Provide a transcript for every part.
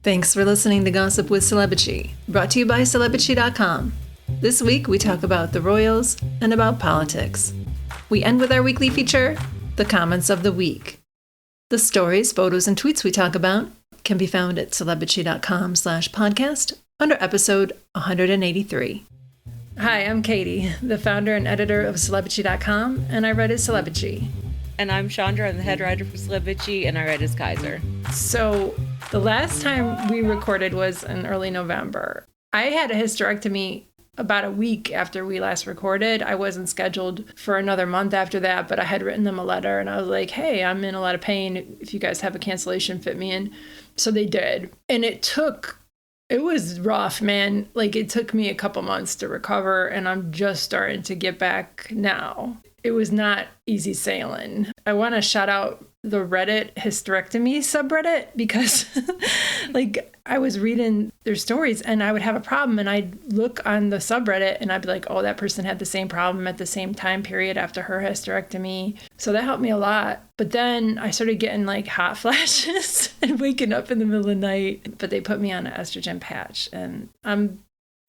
Thanks for listening to Gossip with Celebrity, brought to you by Celebrity.com. This week we talk about the royals and about politics. We end with our weekly feature, The Comments of the Week. The stories, photos, and tweets we talk about can be found at Celebrity.com/podcast under episode 183. Hi, I'm Katie, the founder and editor of Celebrity.com, and I write as Celebrity. And I'm Chandra, I'm the head writer for Celebrity, and I write as Kaiser. So the last time we recorded was in early November. I had a hysterectomy about a week after we last recorded. I wasn't scheduled for another month after that, but I had written them a letter and I was like, hey, I'm in a lot of pain. If you guys have a cancellation, fit me in. So they did. And it was rough, man. Like, it took me a couple months to recover, and I'm just starting to get back now. It was not easy sailing. I want to shout out the Reddit hysterectomy subreddit because like I was reading their stories and I would have a problem and I'd look on the subreddit and I'd be like, oh, that person had the same problem at the same time period after her hysterectomy. So that helped me a lot. But then I started getting like hot flashes and waking up in the middle of the night. But they put me on an estrogen patch and I'm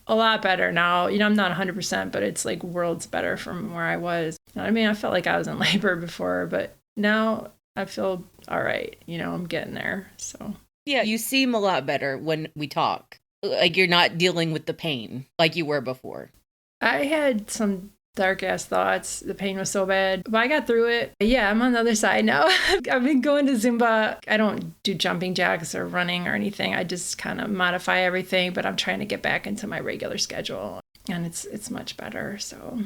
a lot better now. You know, I'm not 100%, but it's like worlds better from where I was. I mean, I felt like I was in labor before, but now I feel all right. You know, I'm getting there. So yeah, you seem a lot better when we talk. Like you're not dealing with the pain like you were before. I had some dark ass thoughts. The pain was so bad, but I got through it. Yeah, I'm on the other side now. I've been going to Zumba. I don't do jumping jacks or running or anything. I just kind of modify everything, but I'm trying to get back into my regular schedule and it's much better. So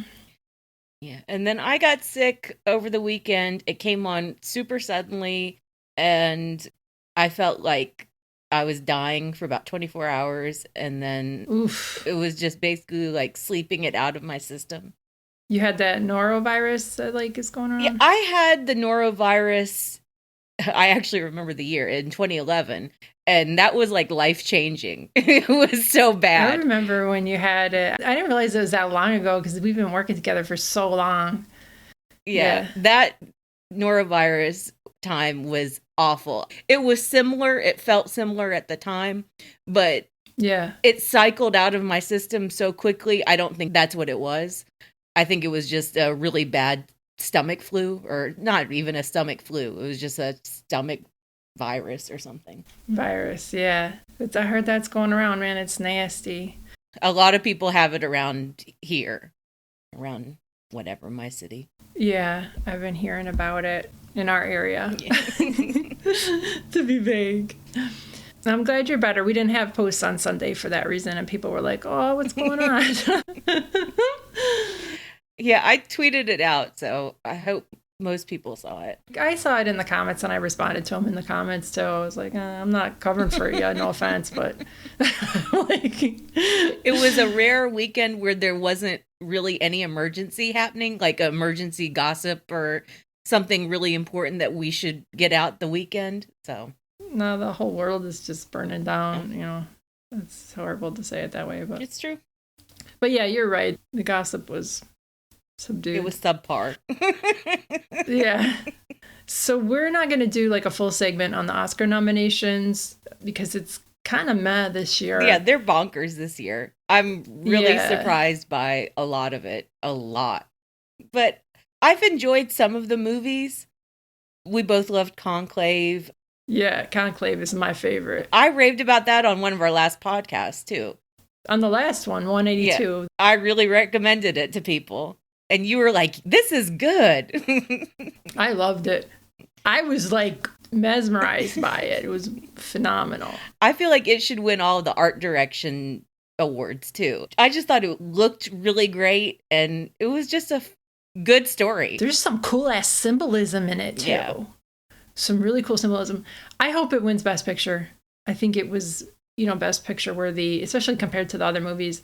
yeah. And then I got sick over the weekend. It came on super suddenly and I felt like I was dying for about 24 hours. And then It was just basically like sleeping it out of my system. You had that norovirus that like is going around? Yeah, I had the norovirus. I actually remember the year in 2011. And that was like life-changing. It was so bad. I remember when you had it. I didn't realize it was that long ago because we've been working together for so long. Yeah, that norovirus time was awful. It was similar. It felt similar at the time. But yeah, it cycled out of my system so quickly. I don't think that's what it was. I think it was just a really bad stomach flu, or not even a stomach flu. It was just a stomach virus or something. Virus, yeah. I heard that's going around, man. It's nasty. A lot of people have it around here, around whatever, my city. Yeah, I've been hearing about it in our area. Yeah. To be vague. I'm glad you're better. We didn't have posts on Sunday for that reason, and people were like, oh, what's going on? Yeah, I tweeted it out, so I hope most people saw it. I saw it in the comments, and I responded to them in the comments, too. I was like, I'm not covering for you, no offense, but... like... It was a rare weekend where there wasn't really any emergency happening, like emergency gossip or something really important that we should get out the weekend, so... No, the whole world is just burning down, you know. It's horrible to say it that way, but... It's true. But yeah, you're right. The gossip was... subdued. It was subpar. Yeah. So we're not going to do like a full segment on the Oscar nominations because it's kind of meh this year. Yeah, they're bonkers this year. I'm really surprised by a lot of it. A lot. But I've enjoyed some of the movies. We both loved Conclave. Yeah, Conclave is my favorite. I raved about that on one of our last podcasts too. On the last one, 182. Yeah, I really recommended it to people. And you were like, this is good. I loved it. I was like mesmerized by it. It was phenomenal. I feel like it should win all the art direction awards too. I just thought it looked really great. And it was just a good story. There's some cool ass symbolism in it too. Yeah. Some really cool symbolism. I hope it wins Best Picture. I think it was, Best Picture worthy, especially compared to the other movies.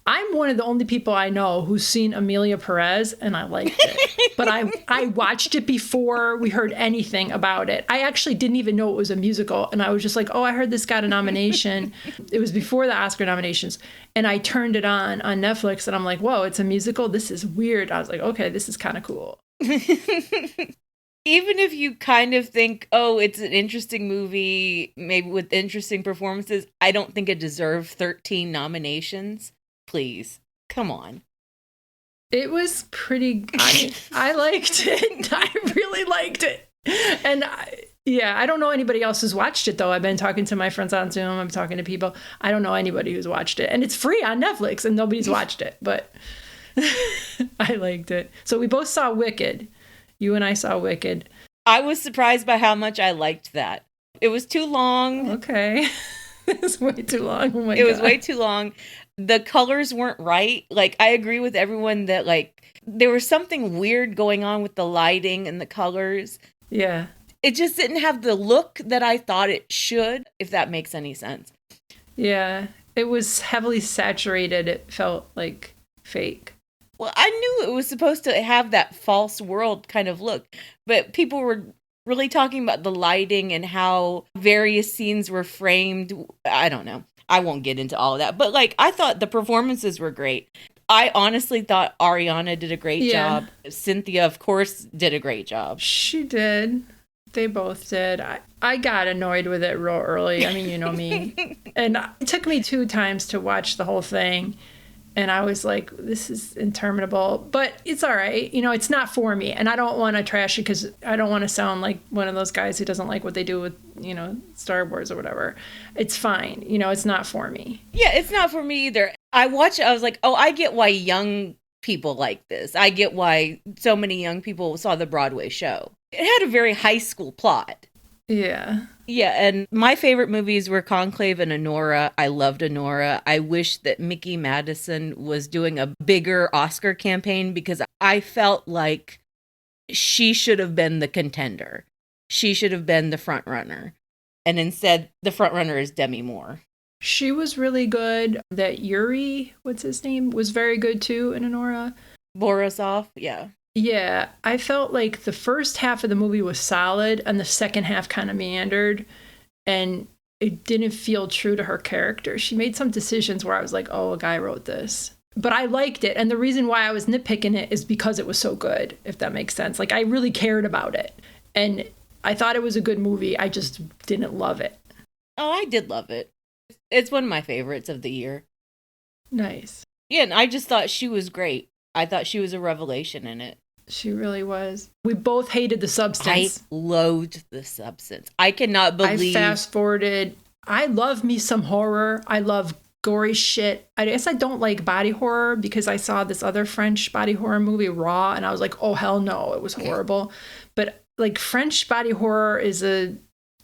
I'm one of the only people I know who's seen Emilia Perez, and I liked it. But I watched it before we heard anything about it. I actually didn't even know it was a musical, and I was just like, oh, I heard this got a nomination. It was before the Oscar nominations, and I turned it on Netflix, and I'm like, whoa, it's a musical? This is weird. I was like, okay, this is kind of cool. even if you kind of think, oh, it's an interesting movie, maybe with interesting performances, I don't think it deserved 13 nominations. Please, come on. It was pretty. I liked it. I really liked it. And I don't know anybody else who's watched it, though. I've been talking to my friends on Zoom. I'm talking to people. I don't know anybody who's watched it. And it's free on Netflix, and nobody's watched it. But I liked it. So we both saw Wicked. You and I saw Wicked. I was surprised by how much I liked that. It was too long. Okay. It was way too long. Oh my God. It was way too long. The colors weren't right. Like, I agree with everyone that, like, there was something weird going on with the lighting and the colors. Yeah. It just didn't have the look that I thought it should, if that makes any sense. Yeah. It was heavily saturated. It felt like fake. Well, I knew it was supposed to have that false world kind of look, but people were really talking about the lighting and how various scenes were framed. I don't know. I won't get into all of that, but like, I thought the performances were great. I honestly thought Ariana did a great job. Cynthia, of course, did a great job. She did. They both did. I got annoyed with it real early. I mean, you know me. And it took me 2 times to watch the whole thing. And I was like, this is interminable, but it's all right. You know, it's not for me. And I don't want to trash it because I don't want to sound like one of those guys who doesn't like what they do with, you know, Star Wars or whatever. It's fine. You know, it's not for me. Yeah, it's not for me either. I watched it. I was like, oh, I get why young people like this. I get why so many young people saw the Broadway show. It had a very high school plot. Yeah. Yeah, and my favorite movies were Conclave and Anora. I loved Anora. I wish that Mikey Madison was doing a bigger Oscar campaign because I felt like she should have been the contender. She should have been the front runner. And instead, the front runner is Demi Moore. She was really good. That Yuri, what's his name, was very good too in Anora. Borisov, yeah. Yeah, I felt like the first half of the movie was solid and the second half kind of meandered and it didn't feel true to her character. She made some decisions where I was like, oh, a guy wrote this. But I liked it. And the reason why I was nitpicking it is because it was so good, if that makes sense. Like, I really cared about it. And I thought it was a good movie. I just didn't love it. Oh, I did love it. It's one of my favorites of the year. Nice. Yeah, and I just thought she was great. I thought she was a revelation in it. She really was. We both hated The Substance. I loathed The Substance. I cannot believe. I fast forwarded. I love me some horror. I love gory shit. I guess I don't like body horror because I saw this other French body horror movie, Raw, and I was like, oh, hell no, it was horrible. But like French body horror is a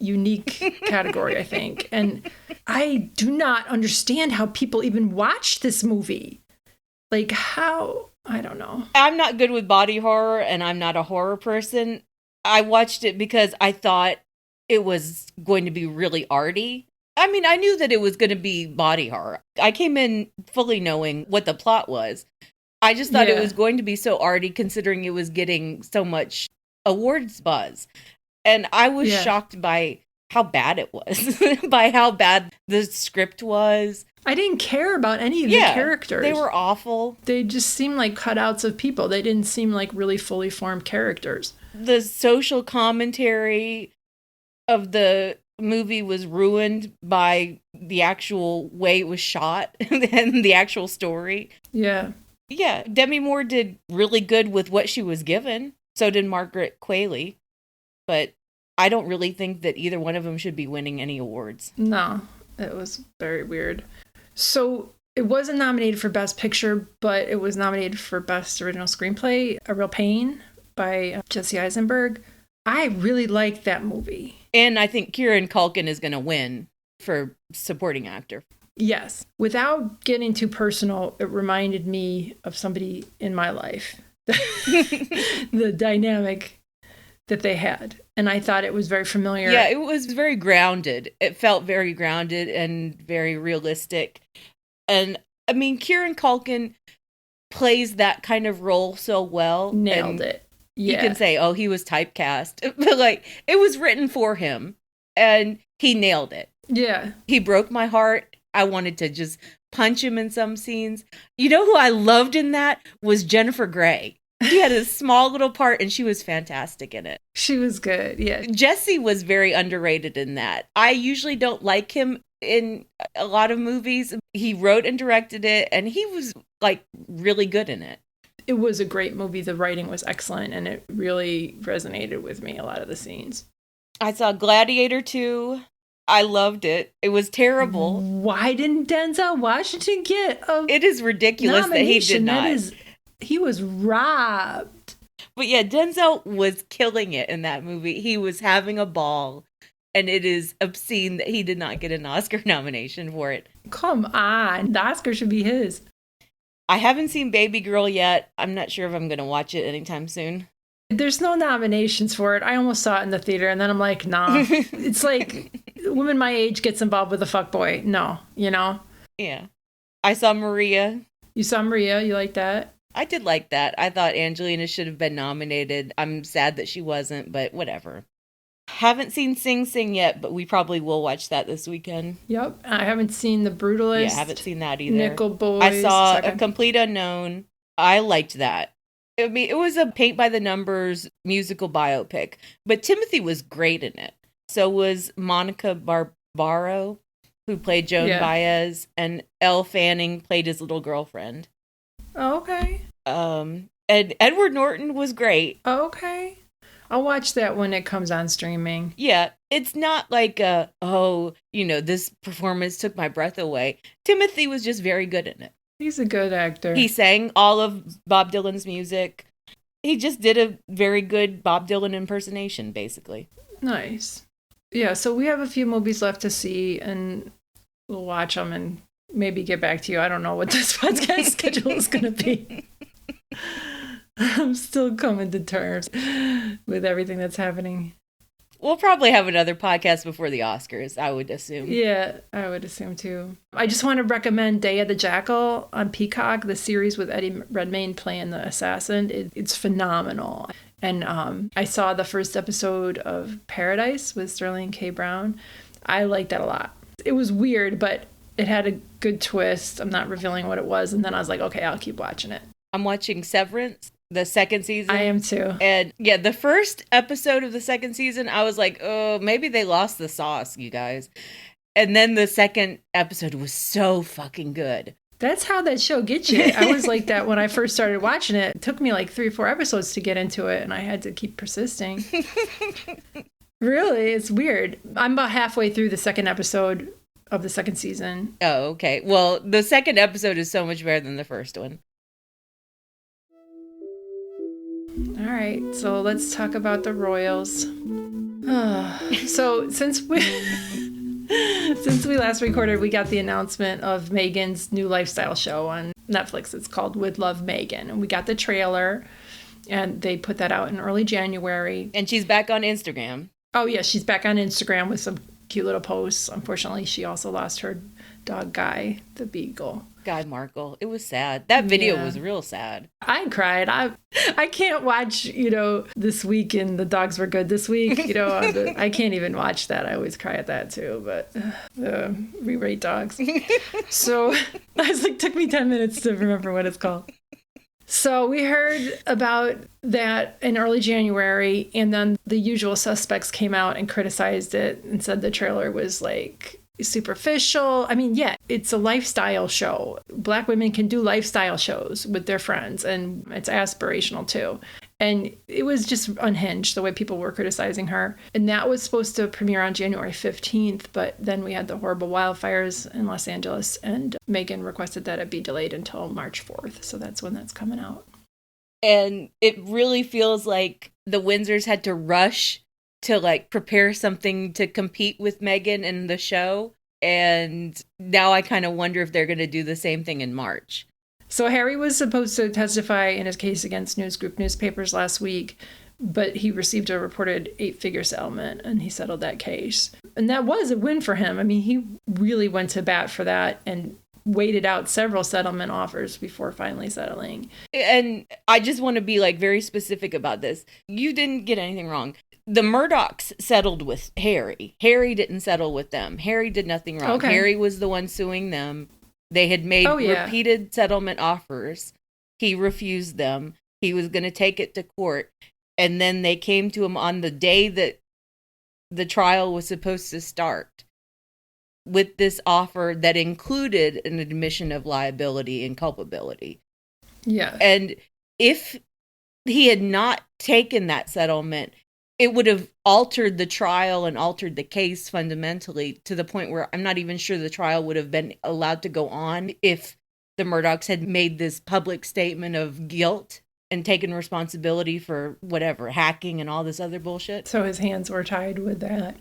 unique category, I think. And I do not understand how people even watch this movie. Like how... I don't know. I'm not good with body horror and I'm not a horror person. I watched it because I thought it was going to be really arty. I mean, I knew that it was going to be body horror. I came in fully knowing what the plot was. I just thought it was going to be so arty considering it was getting so much awards buzz. And I was shocked by how bad it was, by how bad the script was. I didn't care about any of the characters. They were awful. They just seemed like cutouts of people. They didn't seem like really fully formed characters. The social commentary of the movie was ruined by the actual way it was shot and the actual story. Yeah. Yeah. Demi Moore did really good with what she was given. So did Margaret Qualley. But I don't really think that either one of them should be winning any awards. No, it was very weird. So it wasn't nominated for Best Picture, but it was nominated for Best Original Screenplay, A Real Pain by Jesse Eisenberg. I really liked that movie. And I think Kieran Culkin is going to win for supporting actor. Yes. Without getting too personal, it reminded me of somebody in my life. The dynamic that they had. And I thought it was very familiar. Yeah, it was very grounded. It felt very grounded and very realistic. And I mean, Kieran Culkin plays that kind of role so well. Nailed it. Yeah. You can say, oh, he was typecast. But like, it was written for him. And he nailed it. Yeah. He broke my heart. I wanted to just punch him in some scenes. You know who I loved in that was Jennifer Grey. She had a small little part and she was fantastic in it. She was good, yeah. Jesse was very underrated in that. I usually don't like him in a lot of movies. He wrote and directed it, and he was like really good in it. It was a great movie. The writing was excellent, and it really resonated with me, a lot of the scenes. I saw Gladiator II. I loved it. It was terrible. Why didn't Denzel Washington get a It is ridiculous that he did not. He was robbed. But yeah, Denzel was killing it in that movie. He was having a ball, and it is obscene that he did not get an Oscar nomination for it. Come on. The Oscar should be his. I haven't seen Baby Girl yet. I'm not sure if I'm going to watch it anytime soon. There's no nominations for it. I almost saw it in the theater, and then I'm like, nah. It's like a woman my age gets involved with a fuckboy. No, you know? Yeah. I saw Maria. You saw Maria? You like that? I did like that. I thought Angelina should have been nominated. I'm sad that she wasn't, but whatever. Haven't seen Sing Sing yet, but we probably will watch that this weekend. Yep. I haven't seen The Brutalist. Yeah, I haven't seen that either. Nickel Boys. I saw A Complete Unknown. I liked that. I mean, it was a paint-by-the-numbers musical biopic, but Timothee was great in it. So was Monica Barbaro, who played Joan Baez, and Elle Fanning played his little girlfriend. Oh, okay. And Edward Norton was great. Oh, okay. I'll watch that when it comes on streaming. Yeah, it's not like, this performance took my breath away. Timothee was just very good in it. He's a good actor. He sang all of Bob Dylan's music. He just did a very good Bob Dylan impersonation, basically. Nice. Yeah, so we have a few movies left to see, and we'll watch them and maybe get back to you. I don't know what this podcast schedule is going to be. I'm still coming to terms with everything that's happening. We'll probably have another podcast before the Oscars, I would assume. Yeah, I would assume too. I just want to recommend Day of the Jackal on Peacock, the series with Eddie Redmayne playing the assassin. It's phenomenal. And I saw the first episode of Paradise with Sterling K. Brown. I liked that a lot. It was weird, but it had a good twist. I'm not revealing what it was. And then I was like, okay, I'll keep watching it. I'm watching Severance, the second season. I am too. And yeah, the first episode of the second season, I was like, oh, maybe they lost the sauce, you guys. And then the second episode was so fucking good. That's how that show gets you. I was like that when I first started watching it. It took me like 3 or 4 episodes to get into it, and I had to keep persisting. Really, it's weird. I'm about halfway through the second episode of the second season. Oh, okay. Well, the second episode is so much better than the first one. All right, so let's talk about the royals. So since we last recorded, we got the announcement of Meghan's new lifestyle show on Netflix. It's called With Love, Meghan. And we got the trailer, and they put that out in early January. And she's back on Instagram. Oh, yeah, she's back on Instagram with some cute little posts. Unfortunately, she also lost her dog, Guy, the beagle. Guy Markle. It was sad. That video was real sad. I cried. I can't watch, This Week and The Dogs Were Good This Week. I can't even watch that. I always cry at that too, but re-rate dogs. So I was like, took me 10 minutes to remember what it's called. So we heard about that in early January, and then the usual suspects came out and criticized it and said the trailer was like superficial. I mean, yeah, it's a lifestyle show. Black women can do lifestyle shows with their friends, and it's aspirational too. And it was just unhinged the way people were criticizing her. And that was supposed to premiere on January 15th, but then we had the horrible wildfires in Los Angeles, and Meghan requested that it be delayed until March 4th. So that's when that's coming out. And it really feels like the Windsors had to rush to prepare something to compete with Meghan in the show. And now I kind of wonder if they're going to do the same thing in March. So Harry was supposed to testify in his case against News Group newspapers last week, but he received a reported 8-figure settlement, and he settled that case. And that was a win for him. I mean, he really went to bat for that and waited out several settlement offers before finally settling. And I just want to be very specific about this. You didn't get anything wrong. The Murdochs settled with Harry. Harry didn't settle with them. Harry did nothing wrong. Okay. Harry was the one suing them. They had made repeated settlement offers. He refused them. He was going to take it to court. And then they came to him on the day that the trial was supposed to start with this offer that included an admission of liability and culpability. Yeah. And if he had not taken that settlement, it would have altered the trial and altered the case fundamentally to the point where I'm not even sure the trial would have been allowed to go on if the Murdochs had made this public statement of guilt and taken responsibility for whatever, hacking and all this other bullshit. So his hands were tied with that.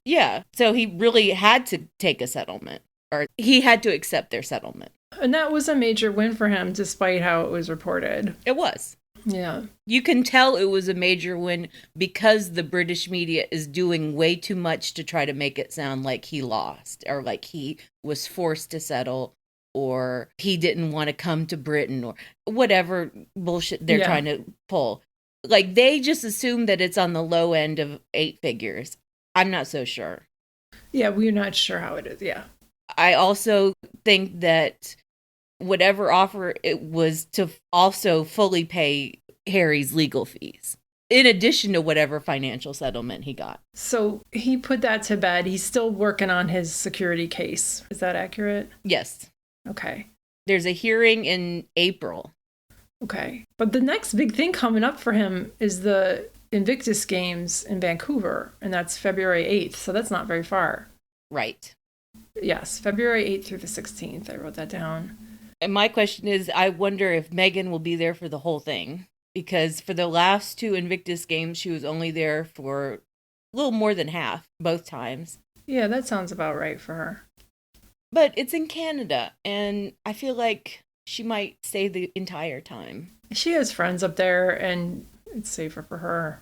Yeah. So he really had to take a settlement, or he had to accept their settlement. And that was a major win for him, despite how it was reported. It was. Yeah. You can tell it was a major win because the British media is doing way too much to try to make it sound like he lost, or like he was forced to settle, or he didn't want to come to Britain, or whatever bullshit they're trying to pull. Like, they just assume that it's on the low end of 8 figures. I'm not so sure. Yeah, we're not sure how it is. Yeah. I also think that whatever offer it was to also fully pay Harry's legal fees, in addition to whatever financial settlement he got. So he put that to bed. He's still working on his security case. Is that accurate? Yes. Okay. There's a hearing in April. Okay. But the next big thing coming up for him is the Invictus Games in Vancouver, and that's February 8th. So that's not very far. Right. Yes, February 8th through the 16th. I wrote that down. And my question is, I wonder if Meghan will be there for the whole thing. Because for the last 2 Invictus Games, she was only there for a little more than half, both times. Yeah, that sounds about right for her. But it's in Canada, and I feel like she might stay the entire time. She has friends up there, and it's safer for her.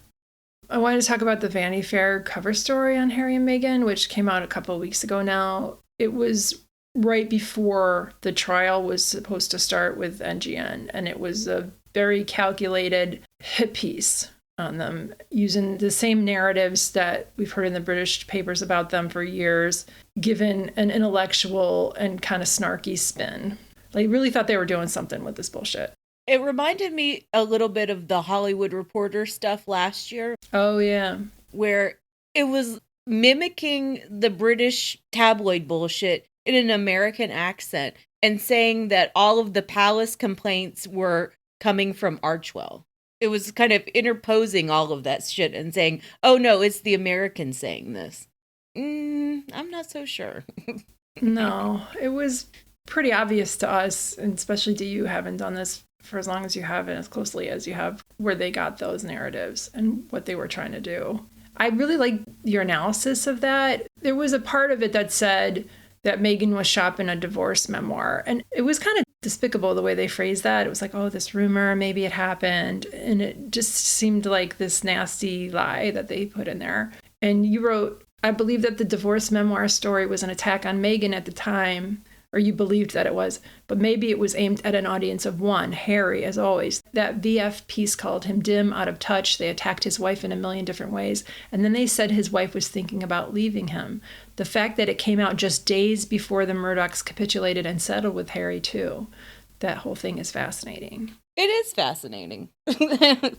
I wanted to talk about the Vanity Fair cover story on Harry and Meghan, which came out a couple of weeks ago now. It was right before the trial was supposed to start with NGN, and it was a very calculated hit piece on them, using the same narratives that we've heard in the British papers about them for years, given an intellectual and kind of snarky spin. They really thought they were doing something with this bullshit. It reminded me a little bit of the Hollywood Reporter stuff last year. Oh, yeah. Where it was mimicking the British tabloid bullshit in an American accent and saying that all of the palace complaints were coming from Archwell. It was kind of interposing all of that shit and saying, oh no, it's the Americans saying this. I'm not so sure. No, it was pretty obvious to us, and especially to you, haven't done this for as long as you have and as closely as you have, where they got those narratives and what they were trying to do. I really like your analysis of that. There was a part of it that said that Meghan was shopping a divorce memoir. And it was kind of despicable the way they phrased that. It was like, oh, this rumor, maybe it happened. And it just seemed like this nasty lie that they put in there. And you wrote, I believe that the divorce memoir story was an attack on Meghan at the time, or you believed that it was, but maybe it was aimed at an audience of one, Harry, as always. That VF piece called him dim, out of touch. They attacked his wife in a million different ways. And then they said his wife was thinking about leaving him. The fact that it came out just days before the Murdochs capitulated and settled with Harry, too. That whole thing is fascinating. It is fascinating.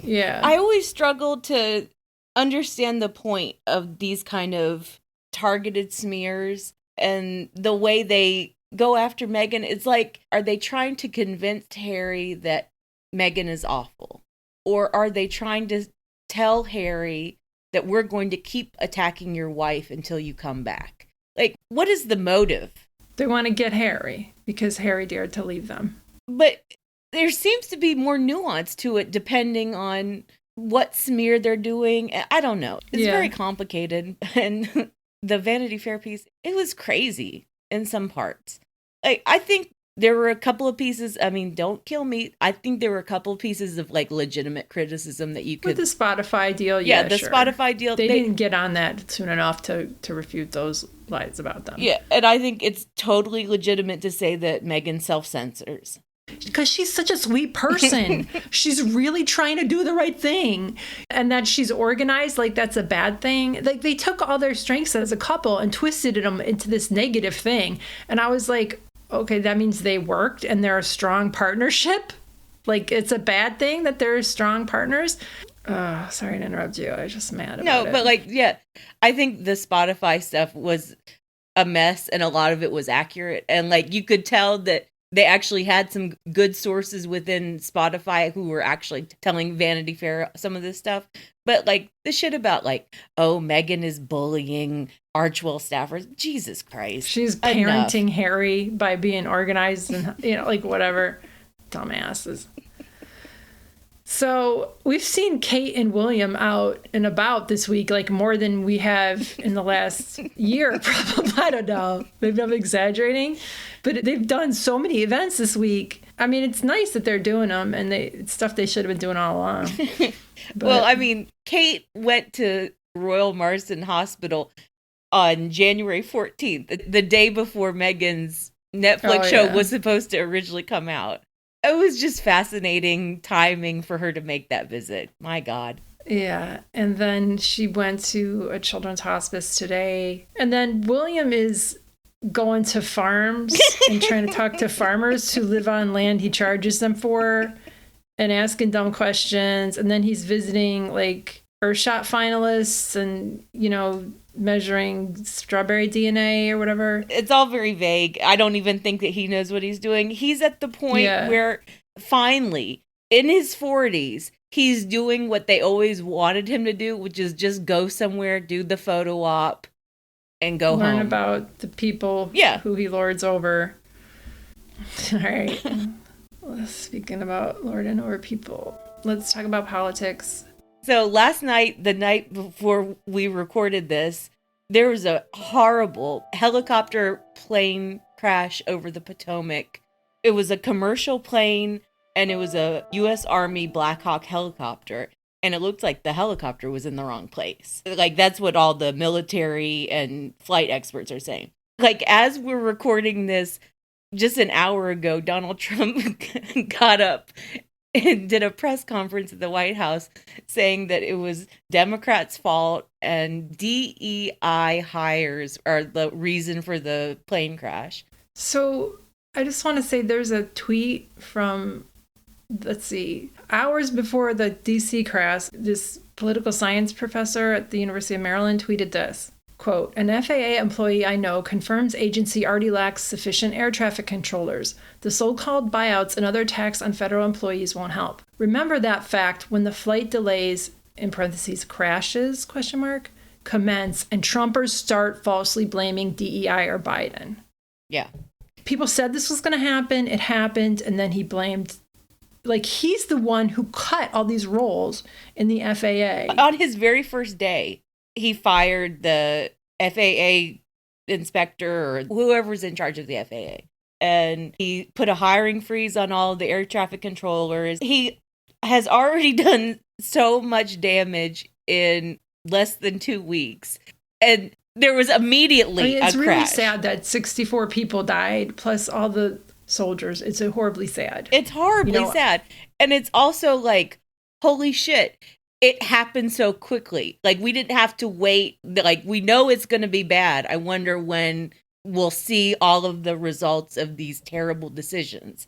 Yeah. I always struggled to understand the point of these kind of targeted smears and the way they go after Meghan. It's like, are they trying to convince Harry that Meghan is awful? Or are they trying to tell Harry that we're going to keep attacking your wife until you come back? Like, what is the motive? They want to get Harry because Harry dared to leave them. But there seems to be more nuance to it depending on what smear they're doing. I don't know. It's very complicated. And the Vanity Fair piece, it was crazy in some parts. Like, I think there were a couple of pieces, I mean, don't kill me. I think there were a couple of pieces of like legitimate criticism that you could. With the Spotify deal, the sure. Spotify deal. They didn't get on that soon enough to refute those lies about them. Yeah, and I think it's totally legitimate to say that Meghan self-censors. Because she's such a sweet person. She's really trying to do the right thing. And that she's organized, like that's a bad thing. Like they took all their strengths as a couple and twisted them into this negative thing. And I was like, okay, that means they worked and they're a strong partnership. Like, it's a bad thing that they're strong partners. Oh, sorry to interrupt you. I was just mad about it. No, but like, yeah, I think the Spotify stuff was a mess and a lot of it was accurate. And like, you could tell that they actually had some good sources within Spotify who were actually telling Vanity Fair some of this stuff. But like the shit about like, oh, Meghan is bullying Archewell staffers. Jesus Christ. She's parenting Harry by being organized and, like whatever. Dumbasses. So we've seen Kate and William out and about this week, like more than we have in the last year, probably. I don't know. Maybe I'm exaggerating, but they've done so many events this week. I mean, it's nice that they're doing them, and it's stuff they should have been doing all along. Well, I mean, Kate went to Royal Marsden Hospital on January 14th, the day before Meghan's Netflix show was supposed to originally come out. It was just fascinating timing for her to make that visit. My God. Yeah. And then she went to a children's hospice today. And then William is going to farms and trying to talk to farmers who live on land he charges them for and asking dumb questions. And then he's visiting like Earthshot finalists and, measuring strawberry DNA or whatever. It's all very vague. I don't even think that he knows what he's doing. He's at the point where finally, in his 40s, he's doing what they always wanted him to do, which is just go somewhere, do the photo op, and go home. Learn about the people who he lords over. All right. Speaking about lording over people, let's talk about politics. So last night, the night before we recorded this, there was a horrible helicopter plane crash over the Potomac. It was a commercial plane and it was a U.S. Army Black Hawk helicopter. And it looked like the helicopter was in the wrong place. Like, that's what all the military and flight experts are saying. Like, as we're recording this, just an hour ago, Donald Trump got up and did a press conference at the White House saying that it was Democrats' fault and DEI hires are the reason for the plane crash. So I just want to say there's a tweet from, hours before the DC crash, this political science professor at the University of Maryland tweeted this. Quote, an FAA employee I know confirms agency already lacks sufficient air traffic controllers. The so-called buyouts and other attacks on federal employees won't help. Remember that fact when the flight delays, in parentheses, crashes, commence, and Trumpers start falsely blaming DEI or Biden. Yeah. People said this was going to happen. It happened. And then he blamed, like, he's the one who cut all these roles in the FAA. On his very first day, he fired the FAA inspector or whoever's in charge of the FAA. And he put a hiring freeze on all of the air traffic controllers. He has already done so much damage in less than 2 weeks. And there was immediately a crash. It's really sad that 64 people died, plus all the soldiers. It's horribly sad. It's horribly sad. And it's also like, holy shit. It happened so quickly. Like, we didn't have to wait. Like, we know it's going to be bad. I wonder when we'll see all of the results of these terrible decisions.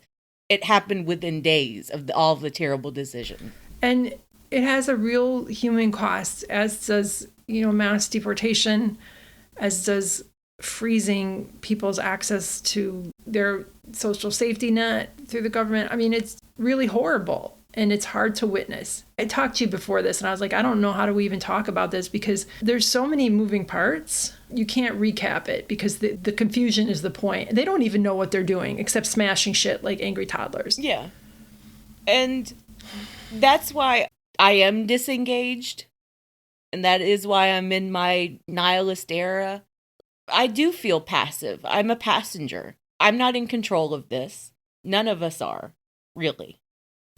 It happened within days of all of the terrible decisions. And it has a real human cost, as does, mass deportation, as does freezing people's access to their social safety net through the government. I mean, it's really horrible. And it's hard to witness. I talked to you before this and I was like, I don't know how do we even talk about this because there's so many moving parts. You can't recap it because the confusion is the point. They don't even know what they're doing except smashing shit like angry toddlers. Yeah. And that's why I am disengaged. And that is why I'm in my nihilist era. I do feel passive. I'm a passenger. I'm not in control of this. None of us are, really.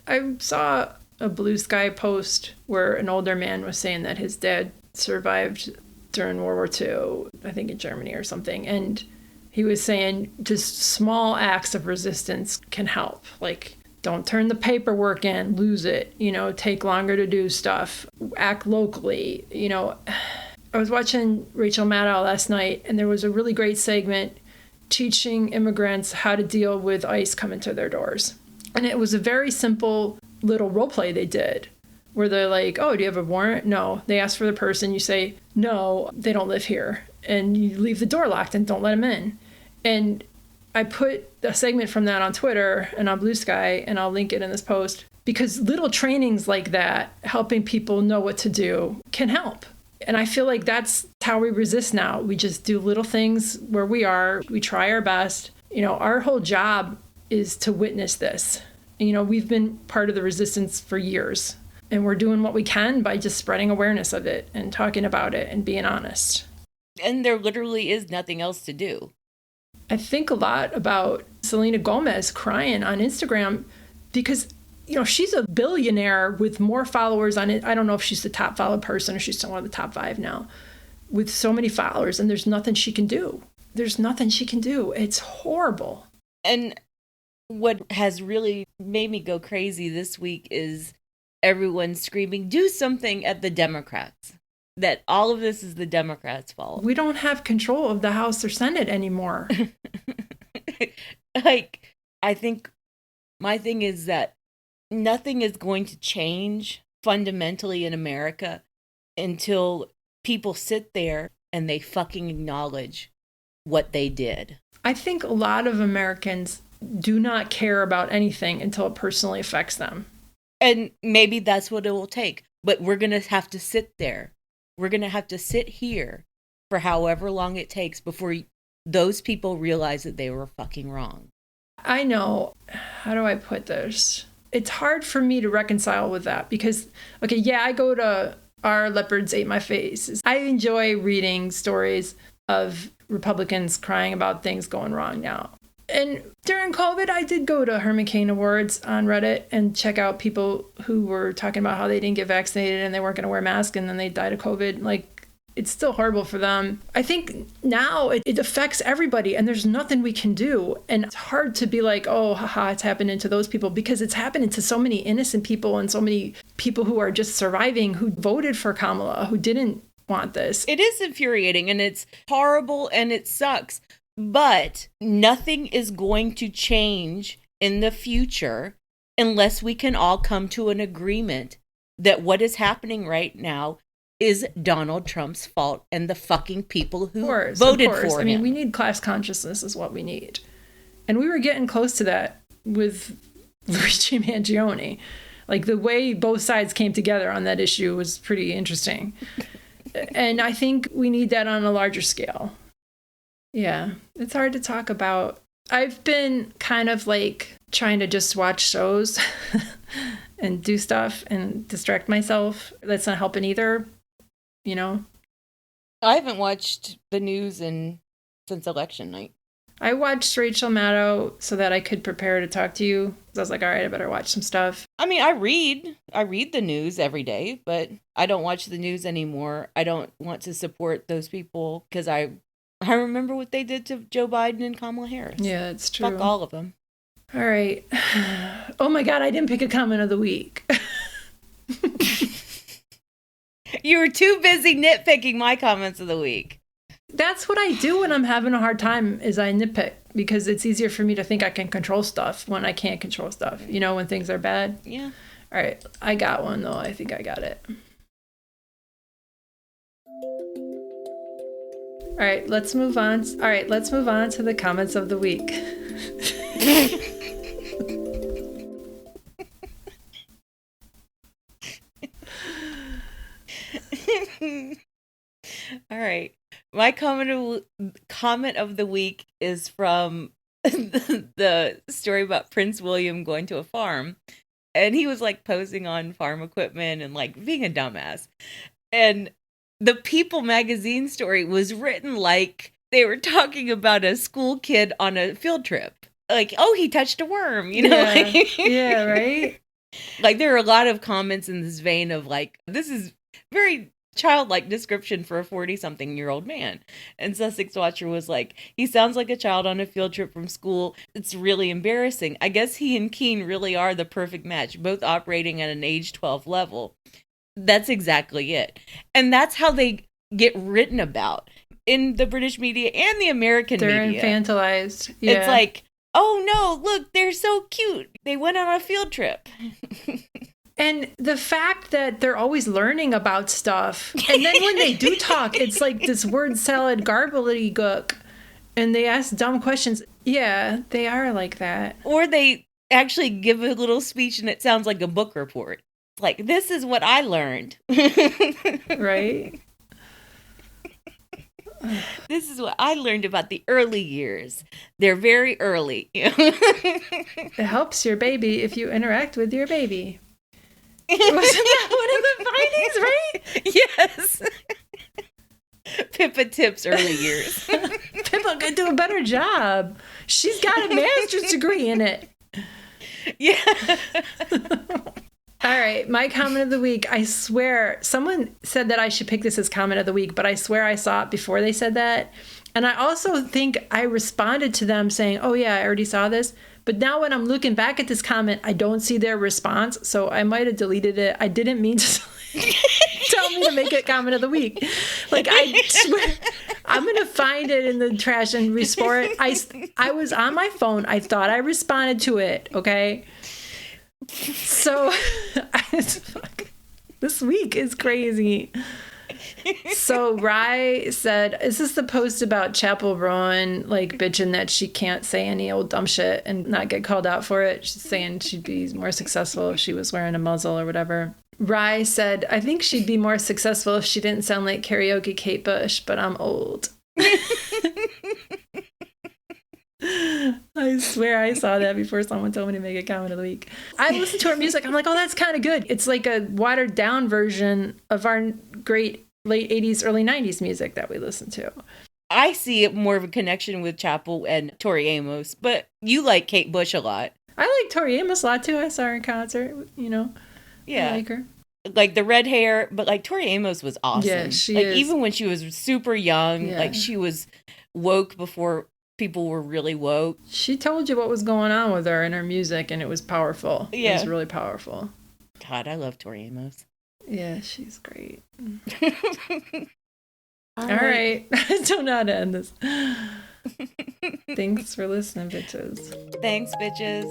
I saw a Blue Sky post where an older man was saying that his dad survived during World War II, I think in Germany or something. And he was saying just small acts of resistance can help. Like, don't turn the paperwork in, lose it, take longer to do stuff, act locally. I was watching Rachel Maddow last night and there was a really great segment teaching immigrants how to deal with ICE coming to their doors. And it was a very simple little role play they did where they're like, oh, do you have a warrant? No. They ask for the person. You say, no, they don't live here. And you leave the door locked and don't let them in. And I put a segment from that on Twitter and on Blue Sky, and I'll link it in this post, because little trainings like that, helping people know what to do, can help. And I feel like that's how we resist now. We just do little things where we are. We try our best. Our whole job is to witness this. We've been part of the resistance for years. And we're doing what we can by just spreading awareness of it and talking about it and being honest. And there literally is nothing else to do. I think a lot about Selena Gomez crying on Instagram because, she's a billionaire with more followers on it. I don't know if she's the top followed person or she's still one of the top 5 now, with so many followers, and there's nothing she can do. There's nothing she can do. It's horrible. And what has really made me go crazy this week is everyone screaming, do something at the Democrats. That all of this is the Democrats' fault. We don't have control of the House or Senate anymore. I think my thing is that nothing is going to change fundamentally in America until people sit there and they fucking acknowledge what they did. I think a lot of Americans do not care about anything until it personally affects them. And maybe that's what it will take. But we're going to have to sit there. We're going to have to sit here for however long it takes before those people realize that they were fucking wrong. I know. How do I put this? It's hard for me to reconcile with that because, okay, yeah, I go to Our Leopards Ate My Face. I enjoy reading stories of Republicans crying about things going wrong now. And during COVID, I did go to Herman Cain Awards on Reddit and check out people who were talking about how they didn't get vaccinated and they weren't going to wear masks and then they died of COVID. Like, it's still horrible for them. I think now it affects everybody and there's nothing we can do. And it's hard to be like, oh, haha, it's happening to those people because it's happening to so many innocent people and so many people who are just surviving, who voted for Kamala, who didn't want this. It is infuriating and it's horrible and it sucks. But nothing is going to change in the future unless we can all come to an agreement that what is happening right now is Donald Trump's fault and the fucking people who voted for him. I mean, we need class consciousness is what we need. And we were getting close to that with Luigi Mangione. Like, the way both sides came together on that issue was pretty interesting. And I think we need that on a larger scale. Yeah, it's hard to talk about. I've been kind of like trying to just watch shows and do stuff and distract myself. That's not helping either, I haven't watched the news since election night. I watched Rachel Maddow so that I could prepare to talk to you. I was like, all right, I better watch some stuff. I mean, I read the news every day, but I don't watch the news anymore. I don't want to support those people because I remember what they did to Joe Biden and Kamala Harris. Yeah, it's true. Fuck all of them. All right. Oh my God, I didn't pick a comment of the week. You were too busy nitpicking my comments of the week. That's what I do when I'm having a hard time is I nitpick because it's easier for me to think I can control stuff when I can't control stuff, when things are bad. Yeah. All right. I got one though. I think I got it. All right, let's move on to the comments of the week. All right. My comment of the week is from the story about Prince William going to a farm. And he was like posing on farm equipment and like being a dumbass. And the People magazine story was written like they were talking about a school kid on a field trip. Like, oh, he touched a worm, Yeah, yeah, right? Like, there are a lot of comments in this vein of like, this is very childlike description for a 40-something-year-old man. And Sussex Watcher was like, he sounds like a child on a field trip from school. It's really embarrassing. I guess he and Keane really are the perfect match, both operating at an age 12 level. That's exactly it. And that's how they get written about in the British media and the American media. They're infantilized. Yeah. It's like, oh no, look, they're so cute. They went on a field trip. And the fact that they're always learning about stuff. And then when they do talk, it's like this word salad gobbledygook. And they ask dumb questions. Yeah, they are like that. Or they actually give a little speech and it sounds like a book report. Like, this is what I learned. Right? This is what I learned about the early years. They're very early. It helps your baby if you interact with your baby. Wasn't that one of the findings, right? Yes. Pippa tips early years. Pippa could do a better job. She's got a master's degree in it. Yeah. All right, my comment of the week. I swear, someone said that I should pick this as comment of the week, but I swear I saw it before they said that. And I also think I responded to them saying, oh yeah, I already saw this. But now when I'm looking back at this comment, I don't see their response. So I might have deleted it. I didn't mean to tell me to make it comment of the week. Like, I swear, I'm going to find it in the trash and restore it. I was on my phone. I thought I responded to it. Okay. So this week is crazy. So Rye said, is this the post about Chapel Rowan, like, bitching that she can't say any old dumb shit and not get called out for it? She's saying she'd be more successful if she was wearing a muzzle or whatever. Rye said, I think she'd be more successful if she didn't sound like karaoke Kate Bush, but I'm old. I swear I saw that before someone told me to make a comment of the week. I listened to her music. I'm like, oh, that's kind of good. It's like a watered down version of our great late 80s, early 90s music that we listen to. I see it more of a connection with Chapel and Tori Amos, but you like Kate Bush a lot. I like Tori Amos a lot too. I saw her in concert, you know. Yeah. I like her. Like the red hair, but like Tori Amos was awesome. Yeah, she like is. Even when she was super young, Yeah. like she was woke before people were really woke. She told you what was going on with her in her music, and it was powerful. Yeah. It was really powerful. God, I love Tori Amos. Yeah, she's great. All right. I don't know how to end this. Thanks for listening, bitches. Thanks, bitches.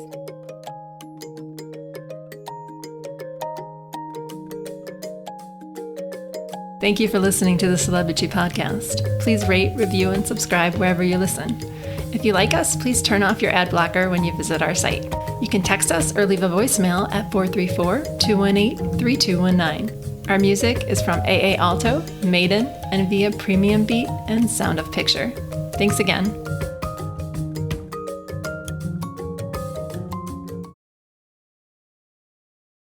Thank you for listening to the Celebrity Podcast. Please rate, review, and subscribe wherever you listen. If you like us, please turn off your ad blocker when you visit our site. You can text us or leave a voicemail at 434-218-3219. Our music is from AA Alto, Maiden, and via Premium Beat and Sound of Picture. Thanks again.